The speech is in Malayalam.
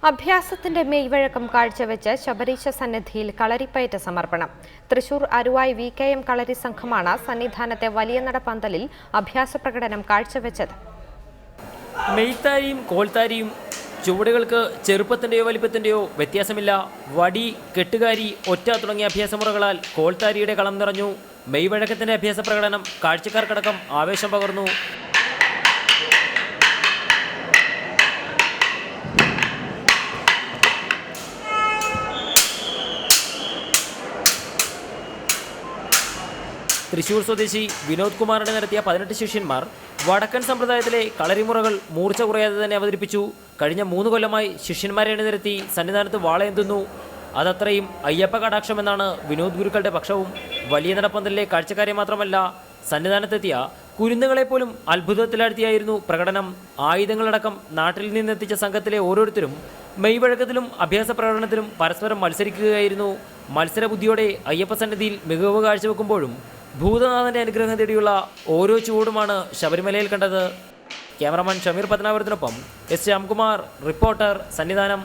അഭ്യാസത്തിന്റെ മെയ്വഴക്കം കാഴ്ചവെച്ച് ശബരീശ സന്നിധിയിൽ കളരിപ്പയറ്റ് സമർപ്പണം. തൃശൂർ അരുവായി VKM കളരി സംഘമാണ് സന്നിധാനത്തെ വലിയ നടപ്പന്തലിൽ അഭ്യാസ പ്രകടനം കാഴ്ചവെച്ചത്. മെയ്ത്താരിയും കോൽത്താരിയും ചുവടുകൾക്ക് ചെറുപ്പത്തിൻ്റെയോ വലിപ്പത്തിൻ്റെയോ വ്യത്യാസമില്ല. വടി, കെട്ടുകാരി, ഒറ്റ തുടങ്ങിയ അഭ്യാസമുറകളാൽ കോൽത്താരിയുടെ കളം നിറഞ്ഞു. മെയ്വഴക്കത്തിൻ്റെ അഭ്യാസ പ്രകടനം കാഴ്ചക്കാർക്കടക്കം ആവേശം പകർന്നു. തൃശൂർ സ്വദേശി വിനോദ് കുമാറിനെ നടത്തിയ 18 ശിഷ്യന്മാർ വടക്കൻ സമ്പ്രദായത്തിലെ കളരിമുറകൾ മൂർച്ച കുറയാതെ തന്നെ അവതരിപ്പിച്ചു. കഴിഞ്ഞ 3 കൊല്ലമായി ശിഷ്യന്മാരെ അണിനിരത്തി സന്നിധാനത്ത് വാളയെന്തുന്നു. അതത്രയും അയ്യപ്പ കടാക്ഷമെന്നാണ് വിനോദ് ഗുരുക്കളുടെ പക്ഷവും. വലിയ നടപ്പന്തലിലെ കാഴ്ചക്കാരെ മാത്രമല്ല, സന്നിധാനത്തെത്തിയ കുരുന്നുകളെപ്പോലും അത്ഭുതത്തിലാഴ്ത്തിയായിരുന്നു പ്രകടനം. ആയുധങ്ങളടക്കം നാട്ടിൽ നിന്നെത്തിച്ച സംഘത്തിലെ ഓരോരുത്തരും മെയ്വഴക്കത്തിലും അഭ്യാസ പ്രകടനത്തിലും പരസ്പരം മത്സരിക്കുകയായിരുന്നു. മത്സരബുദ്ധിയോടെ അയ്യപ്പ സന്നിധിയിൽ മികവ് കാഴ്ചവെക്കുമ്പോഴും ഭൂതനാഥന്റെ അനുഗ്രഹം തേടിയുള്ള ഓരോ ചുവടുമാണ് ശബരിമലയിൽ കണ്ടത്. ക്യാമറമാൻ ഷമീർ പത്തനാപുരത്തിനൊപ്പം S ശ്യാംകുമാർ, റിപ്പോർട്ടർ, സന്നിധാനം.